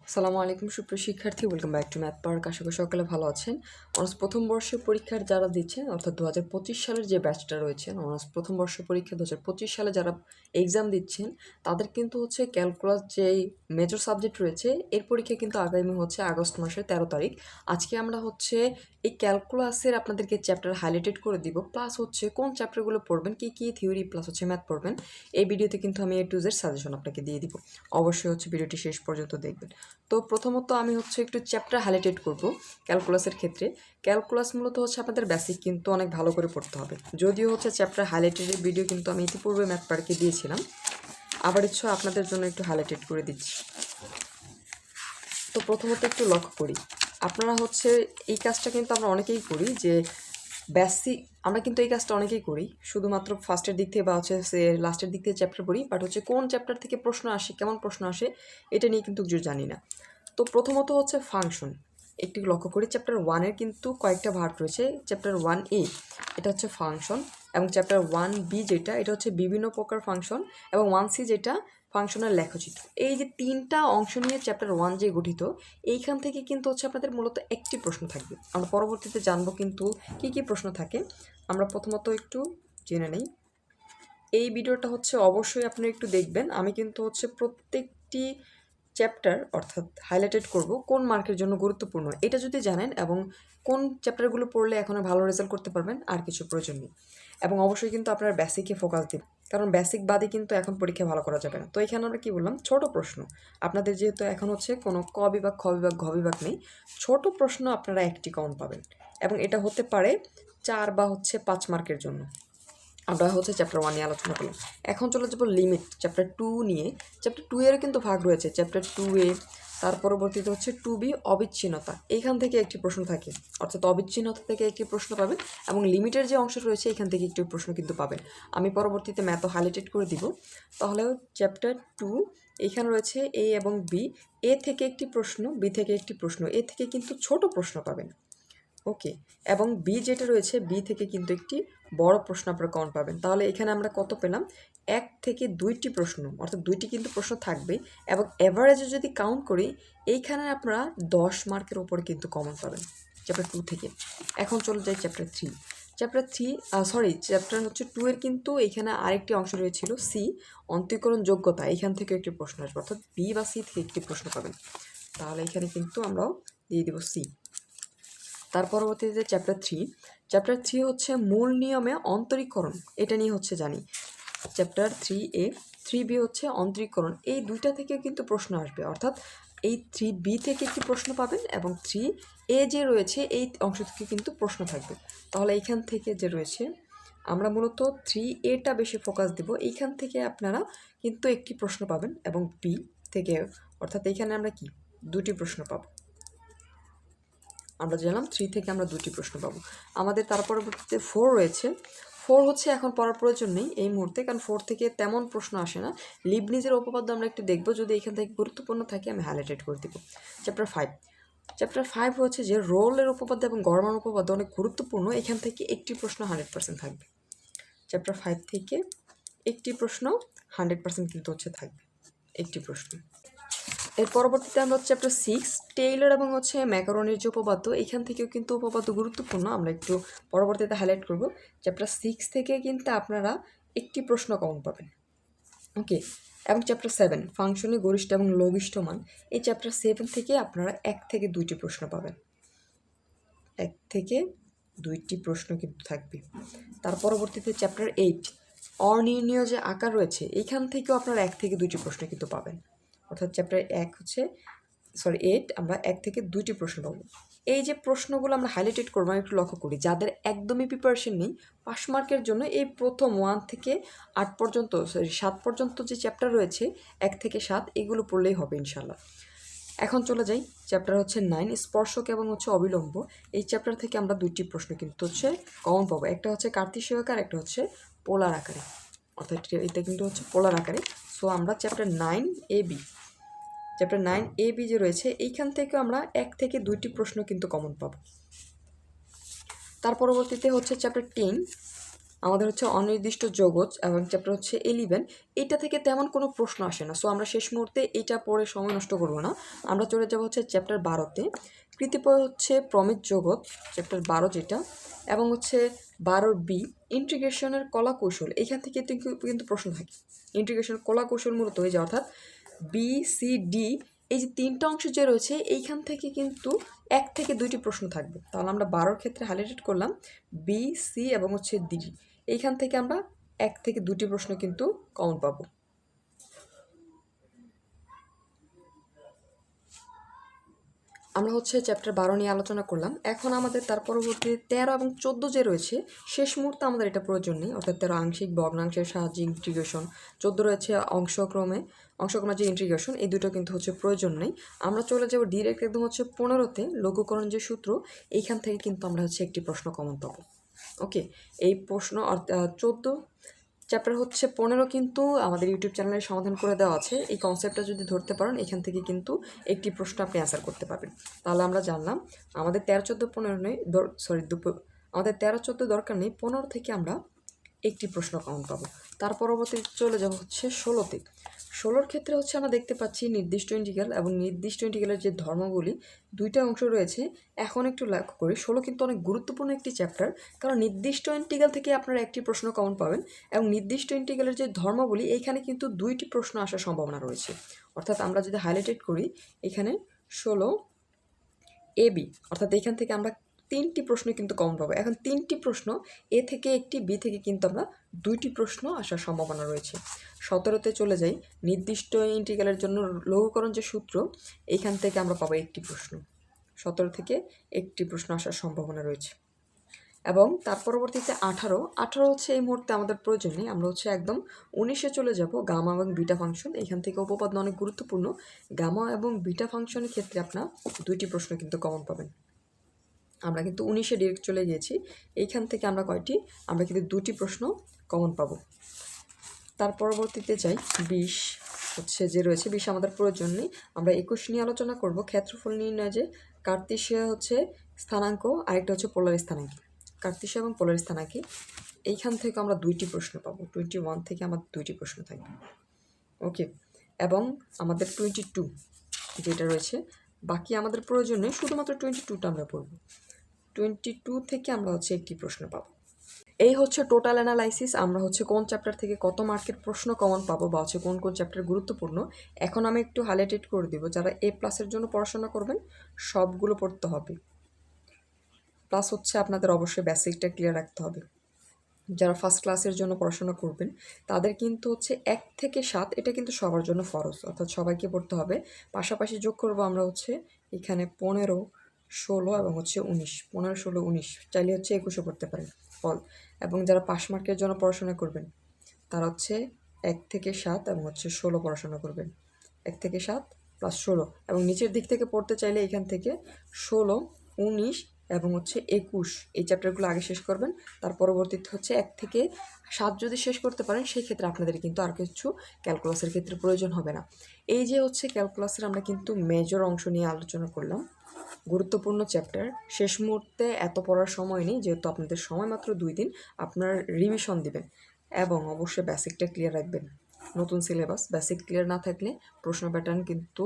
আসসালামু আলাইকুম সুপ্রিয় শিক্ষার্থী, welcome back to Math Park. আশা করি সকলে ভালো আছেন। অনার্স প্রথম বর্ষের পরীক্ষার যারা দিচ্ছেন, অর্থাৎ 2025 সালের যে ব্যাচটা রয়েছেন, অনার্স প্রথম বর্ষ পরীক্ষা 2025 সালে যারা এক্সাম দিচ্ছেন, তাদের কিন্তু হচ্ছে ক্যালকুলাস যেই মেজর সাবজেক্ট রয়েছে এর পরীক্ষা কিন্তু আগামী হচ্ছে আগস্ট মাসের 13 তারিখ। আজকে আমরা হচ্ছে এই ক্যালকুলাসের আপনাদেরকে চ্যাপ্টার হাইলাইটেড করে দিব, প্লাস হচ্ছে কোন চ্যাপ্টারগুলো পড়বেন, কী কী থিওরি প্লাস হচ্ছে ম্যাথ পড়বেন। এই ভিডিওতে কিন্তু আমি A to Z সাজেশন আপনাকে দিয়ে দিব। অবশ্যই হচ্ছে ভিডিওটি শেষ পর্যন্ত দেখবেন। তো প্রথমত আমি হচ্ছে একটু চ্যাপ্টার হাইলাইটেড করব ক্যালকুলাসের ক্ষেত্রে। ক্যালকুলাস মূলত হচ্ছে আপনাদের বেসিক কিন্তু অনেক ভালো করে পড়তে হবে। যদিও হচ্ছে চ্যাপ্টার হাইলাইটেডের ভিডিও কিন্তু আমি ইতিপূর্বে ম্যাথ পার্কে দিয়েছিলাম, আবার ইচ্ছা আপনাদের জন্য একটু হাইলাইটেড করে দিচ্ছি। তো প্রথমত একটু লক্ষ্য করি, আপনারা হচ্ছে এই কাজটা কিন্তু আমরা অনেকেই করি যে বেসিক, আমরা কিন্তু এই কাজটা অনেকেই করি, শুধুমাত্র ফার্স্টের দিক থেকে বা হচ্ছে লাস্টের দিক থেকে চ্যাপ্টার পড়ি, বাট হচ্ছে কোন চ্যাপ্টার থেকে প্রশ্ন আসে, কেমন প্রশ্ন আসে এটা নিয়ে কিন্তু কিছু জানি না। তো প্রথমত হচ্ছে ফাংশন একটু লক্ষ্য করি। চ্যাপ্টার 1-এর কিন্তু কয়েকটা ভাগ রয়েছে। চ্যাপ্টার 1A এটা হচ্ছে ফাংশন, এবং চ্যাপ্টার 1B যেটা এটা হচ্ছে বিভিন্ন প্রকার ফাংশন, এবং 1C যেটা ফাংশনের লেখচিত্র। এই যে তিনটা অংশ নিয়ে চ্যাপ্টার 1 যে গঠিত, এইখান থেকে কিন্তু হচ্ছে আপনাদের মূলত একটি প্রশ্ন থাকবে। আমরা পরবর্তীতে জানবো কিন্তু কী কী প্রশ্ন থাকে। আমরা প্রথমত একটু জেনে নেই। এই ভিডিওটা হচ্ছে অবশ্যই আপনি একটু দেখবেন। আমি কিন্তু হচ্ছে প্রত্যেকটি চ্যাপ্টার অর্থাৎ হাইলাইটেড করব কোন মার্কের জন্য গুরুত্বপূর্ণ এটা যদি জানেন, এবং কোন চ্যাপ্টারগুলো পড়লে এখনও ভালো রেজাল্ট করতে পারবেন, আর কিছু প্রয়োজন নেই। এবং অবশ্যই কিন্তু আপনার বেসিকে ফোকাস দিন, কারণ বেসিক বাদে কিন্তু এখন পরীক্ষা ভালো করা যাবে না। তো এখানে আমরা কী বললাম, ছোট প্রশ্ন। আপনাদের যেহেতু এখন হচ্ছে কোনো ক বিভাগ, খ বিভাগ, ঘ বিভাগ নেই, ছোট প্রশ্ন আপনারা একটি কমন পাবেন, এবং এটা হতে পারে 4 বা হচ্ছে 5 মার্কের জন্য। আমরা হচ্ছে চ্যাপ্টার 1 নিয়ে আলোচনা করলাম। এখন চলে যাবো লিমিট চ্যাপ্টার 2 নিয়ে। চ্যাপ্টার 2 এরও কিন্তু ভাগ রয়েছে, চ্যাপ্টার 2A, তার পরবর্তীতে হচ্ছে 2B অবিচ্ছিন্নতা। এইখান থেকে একটি প্রশ্ন থাকে, অর্থাৎ অবিচ্ছিন্নতা থেকে একটি প্রশ্ন পাবেন, এবং লিমিটের যে অংশ রয়েছে এখান থেকে একটি প্রশ্ন কিন্তু পাবেন। আমি পরবর্তীতে ম্যাথও হাইলাইটেড করে দিব। তাহলে চ্যাপ্টার 2 এইখানে রয়েছে A এবং B। এ থেকে একটি প্রশ্ন, বি থেকে একটি প্রশ্ন, এ থেকে কিন্তু ছোট প্রশ্ন পাবেন, ওকে। এবং বি যেটা রয়েছে, বি থেকে কিন্তু একটি বড় প্রশ্ন আপনারা কমন পাবেন। তাহলে এখানে আমরা কত পেলাম, 1 থেকে 2টি প্রশ্ন, অর্থাৎ 2টি কিন্তু প্রশ্ন থাকবে, এবং এভারেজে যদি কাউন্ট করি এইখানে আপনারা 10 মার্কের ওপরে কিন্তু কমন পাবেন চ্যাপ্টার 2 থেকে। এখন চলে যাই চ্যাপ্টার 3। চ্যাপ্টার হচ্ছে 2 এর কিন্তু এখানে আরেকটি অংশ রয়েছিল সি, অন্তরীকরণ যোগ্যতা। এখান থেকে একটি প্রশ্ন আসবে, অর্থাৎ বি বা সি থেকে একটি প্রশ্ন পাবেন। তাহলে এখানে কিন্তু আমরাও দিয়ে দেবো সি। তার পরবর্তীতে চ্যাপ্টার 3 হচ্ছে মূল নিয়মে অন্তরীকরণ, এটা নিয়ে হচ্ছে জানি। চ্যাপ্টার 3A, 3B হচ্ছে অন্তরীকরণ। এই দুইটা থেকে কিন্তু প্রশ্ন আসবে, অর্থাৎ এই 3B থেকে একটি প্রশ্ন পাবেন, এবং 3A যে রয়েছে এই অংশ থেকে কিন্তু প্রশ্ন থাকবে। তাহলে এইখান থেকে যে রয়েছে আমরা মূলত 3Aটা বেশি ফোকাস দেব। এইখান থেকে আপনারা কিন্তু একটি প্রশ্ন পাবেন, এবং বি থেকে, অর্থাৎ এইখানে আমরা কি দুটি প্রশ্ন পাবো। আমরা জানলাম 3 থেকে আমরা 2টি প্রশ্ন পাবো। আমাদের তার পরবর্তীতে 4 রয়েছে। 4 হচ্ছে এখন পড়ার প্রয়োজন নেই এই মুহূর্তে, কারণ 4 থেকে তেমন প্রশ্ন আসে না। লিবনিজের উপপাদ্য আমরা একটু দেখবো, যদি এখান থেকে গুরুত্বপূর্ণ থাকে আমি হাইলাইটেড করে দিব। চ্যাপ্টার 5 হচ্ছে যে রোলের উপপাদ্য এবং গড়মান উপপাদ্য অনেক গুরুত্বপূর্ণ, এখান থেকে একটি প্রশ্ন 100% থাকবে। চ্যাপ্টার 5 থেকে একটি প্রশ্ন 100% কিন্তু হচ্ছে থাকবে, একটি প্রশ্ন। এর পরবর্তীতে আমরা হচ্ছে চ্যাপ্টার 6 টেইলর এবং হচ্ছে ম্যাকারনির যে উপপাদ্য, এখান থেকেও কিন্তু উপপাদ্য গুরুত্বপূর্ণ, আমরা একটু পরবর্তীতে হাইলাইট করব। চ্যাপ্টার 6 থেকে কিন্তু আপনারা একটি প্রশ্ন কমন পাবেন, ওকে। এবং চ্যাপ্টার 7 ফাংশনের গরিষ্ঠ এবং লঘিষ্ঠ মান, এই চ্যাপ্টার 7 থেকে আপনারা 1 থেকে 2টি প্রশ্ন পাবেন, 1 থেকে 2টি প্রশ্ন কিন্তু থাকবে। তার পরবর্তীতে চ্যাপ্টার 8 অনির্ণীয় যে আকার রয়েছে, এইখান থেকেও আপনারা 1 থেকে 2টি প্রশ্ন কিন্তু পাবেন, অর্থাৎ চ্যাপ্টার 8 আমরা 1 থেকে 2টি প্রশ্ন পাবো। এই যে প্রশ্নগুলো আমরা হাইলাইটেড করবো, একটু লক্ষ্য করি, যাদের একদমই প্রিপারেশন নেই 5 মার্কের জন্য এই প্রথম 1 থেকে 8 পর্যন্ত, 7 পর্যন্ত যে চ্যাপ্টার রয়েছে 1 থেকে 7, এগুলো পড়লেই হবে ইনশাল্লাহ। এখন চলে যাই চ্যাপ্টার হচ্ছে 9 স্পর্শক এবং হচ্ছে অবিলম্ব। এই চ্যাপ্টার থেকে আমরা 2টি প্রশ্ন কিন্তু হচ্ছে কমন পাবো, একটা হচ্ছে কার্তেশীয় আকার, একটা হচ্ছে পোলার আকারে, অর্থাৎ এটা কিন্তু হচ্ছে পোলার আকারে। সো আমরা চ্যাপ্টার 9AB যে রয়েছে এইখান থেকে আমরা 1 থেকে 2টি প্রশ্ন কিন্তু কমন পাবো। তার পরবর্তীতে হচ্ছে চ্যাপ্টার 10 আমাদের হচ্ছে অনির্দিষ্ট জগৎ এবং চ্যাপ্টার হচ্ছে 11। এটা থেকে তেমন কোনো প্রশ্ন আসে না, সো আমরা শেষ মুহূর্তে এটা পড়ে সময় নষ্ট করবো না। আমরা চলে যাবো হচ্ছে চ্যাপ্টার 12-তে। কৃতিপয় হচ্ছে প্রমিত জগৎ, চ্যাপ্টার 12 যেটা, এবং হচ্ছে 12B ইন্টিগ্রেশনের কলা কৌশল। এখান থেকে কিন্তু প্রশ্ন থাকে। ইন্টিগ্রেশন কলা কৌশল মূলত এই যে অর্থাৎ BCD এই যে 3টা অংশ যে রয়েছে এইখান থেকে কিন্তু 1 থেকে 2টি প্রশ্ন থাকবে। তাহলে আমরা 12-র ক্ষেত্রে হাইলাইটেড করলাম BC এবং হচ্ছে D। এইখান থেকে আমরা 1 থেকে 2টি প্রশ্ন কিন্তু কমন পাবো। আমরা হচ্ছে চ্যাপ্টার 12 নিয়ে আলোচনা করলাম। এখন আমাদের তার পরবর্তী 13 এবং 14 যে রয়েছে শেষ মুহূর্তে আমাদের এটা প্রয়োজন নেই, অর্থাৎ 13 আংশিক ভগ্নাংশের সাহায্যে ইন্টিগ্রেশন, 14 রয়েছে অংশক্রমে যে ইন্টিগ্রেশন, এই দুটো কিন্তু হচ্ছে প্রয়োজন নেই। আমরা চলে যাব ডিরেক্ট একদম হচ্ছে 15-তে লঘুকরণ যে সূত্র, এইখান থেকে কিন্তু আমরা হচ্ছে একটি প্রশ্ন কমন পাবো। ওকে, এই প্রশ্ন 14 চ্যাপ্টার হচ্ছে 15 কিন্তু আমাদের ইউটিউব চ্যানেলে সমাধান করে দেওয়া আছে। এই কনসেপ্টটা যদি ধরতে পারেন এখান থেকে কিন্তু একটি প্রশ্ন আপনি অ্যান্সার করতে পারবেন। তাহলে আমরা জানলাম আমাদের 13, 14, 15 নেই, আমাদের 13, 14 দরকার নেই, 15 থেকে আমরা একটি প্রশ্ন কমন পাবো। তার পরবর্তীতে চলে যাব হচ্ছে 16-তে। 16-র ক্ষেত্রে হচ্ছে আমরা দেখতে পাচ্ছি নির্দিষ্ট ইন্টিগ্রাল এবং নির্দিষ্ট ইন্টিগ্রালের যে ধর্মগুলি, দুইটা অংশ রয়েছে। এখন একটু লক্ষ্য করি, 16 কিন্তু অনেক গুরুত্বপূর্ণ একটি চ্যাপ্টার, কারণ নির্দিষ্ট ইন্টিগ্রাল থেকে আপনারা একটি প্রশ্ন কমন পাবেন এবং নির্দিষ্ট ইন্টিগ্রালের যে ধর্মগুলি এইখানে কিন্তু 2টি প্রশ্ন আসার সম্ভাবনা রয়েছে। অর্থাৎ আমরা যদি হাইলাইটেড করি এখানে 16AB, অর্থাৎ এখান থেকে আমরা 3টি প্রশ্ন কিন্তু কমন পাবো। এখন 3টি প্রশ্ন, এ থেকে একটি, বি থেকে কিন্তু আমরা 2টি প্রশ্ন আসার সম্ভাবনা রয়েছে। 17-তে চলে যাই, নির্দিষ্ট ইন্টিগ্রালের জন্য লঘুকরণ যে সূত্র, এইখান থেকে আমরা পাবো একটি প্রশ্ন। 17 থেকে একটি প্রশ্ন আসার সম্ভাবনা রয়েছে। এবং তার পরবর্তীতে 18 হচ্ছে এই মুহূর্তে আমাদের প্রয়োজন নেই। আমরা হচ্ছে একদম 19-এ চলে যাব, গামা এবং বিটা ফাংশন। এখান থেকে উপপাদ্য অনেক গুরুত্বপূর্ণ। গামা এবং বিটা ফাংশনের ক্ষেত্রে আপনার 2টি প্রশ্ন কিন্তু কমন পাবেন। আমরা কিন্তু 19-এ ডিরেক্ট চলে গিয়েছি। এইখান থেকে আমরা আমরা কিন্তু 2টি প্রশ্ন কমন পাবো। তার পরবর্তীতে যাই, 20 হচ্ছে যে রয়েছে, 20 আমাদের প্রয়োজন নেই। আমরা 21 নিয়ে আলোচনা করব, ক্ষেত্রফল নির্ণয় যে কার্তেশীয় হচ্ছে স্থানাঙ্ক, আরেকটা হচ্ছে পোলার স্থানাঙ্ক। কার্তেশীয় এবং পোলার স্থানাঙ্কে এইখান থেকে আমরা 2টি প্রশ্ন পাবো। 21 থেকে আমাদের 2টি প্রশ্ন থাকবে। ওকে, এবং আমাদের 22 যেটা রয়েছে, বাকি আমাদের প্রয়োজন নেই, শুধুমাত্র 22টা আমরা পড়ব। 22 থেকে আমরা হচ্ছে একটি প্রশ্ন পাবো। এই হচ্ছে টোটাল অ্যানালাইসিস। আমরা হচ্ছে কোন চ্যাপ্টার থেকে কত মার্কের প্রশ্ন কমন পাবো বা হচ্ছে কোন কোন চ্যাপ্টার গুরুত্বপূর্ণ, এখন আমি একটু হাইলাইটেড করে দিব। যারা A+-এর জন্য পড়াশোনা করবেন সবগুলো পড়তে হবে, প্লাস হচ্ছে আপনাদের অবশ্যই বেসিকটা ক্লিয়ার রাখতে হবে। যারা ফার্স্ট ক্লাসের জন্য পড়াশোনা করবেন তাদের কিন্তু হচ্ছে 1 থেকে 7, এটা কিন্তু সবার জন্য ফরজ, অর্থাৎ সবাইকে পড়তে হবে। পাশাপাশি যোগ করবো আমরা হচ্ছে এখানে 15, 16 এবং হচ্ছে 19, 15, 16, 19, চাইলে হচ্ছে 21-ও পড়তে পারেন ফল। এবং যারা পাস মার্কের জন্য পড়াশোনা করবেন তারা হচ্ছে 1 থেকে 7 এবং হচ্ছে 16 পড়াশোনা করবেন। 1 থেকে 7 প্লাস 16, এবং নিচের দিক থেকে পড়তে চাইলে এখান থেকে 16, 19 এবং হচ্ছে 21 এই চ্যাপ্টারগুলো আগে শেষ করবেন। তার পরবর্তীতে হচ্ছে 1 থেকে 7 যদি শেষ করতে পারেন সেই ক্ষেত্রে আপনাদের কিন্তু আর কিছু ক্যালকুলাসের ক্ষেত্রে প্রয়োজন হবে না। এই যে হচ্ছে ক্যালকুলাসের আমরা কিন্তু মেজর অংশ নিয়ে আলোচনা করলাম, গুরুত্বপূর্ণ চ্যাপ্টার। শেষ মুহূর্তে এত পড়ার সময় নেই, যেহেতু আপনাদের সময় মাত্র 2 দিন, আপনার রিভিশন দিবেন এবং অবশ্যই বেসিকটা ক্লিয়ার রাখবেন। নতুন সিলেবাস, বেসিক ক্লিয়ার না থাকলে প্রশ্ন প্যাটার্ন কিন্তু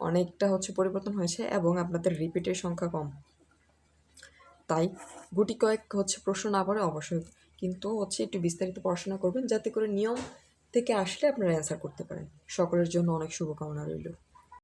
অনেকটা হচ্ছে পরিবর্তন হয়েছে এবং আপনাদের রিপিটের সংখ্যা কম। তাই গুটি কয়েক হচ্ছে প্রশ্ন না পড়ে অবশ্যই কিন্তু হচ্ছে একটু বিস্তারিত পড়াশোনা করবেন, যাতে করে নিয়ম থেকে আসলে আপনারা অ্যান্সার করতে পারেন। সকলের জন্য অনেক শুভকামনা রইল।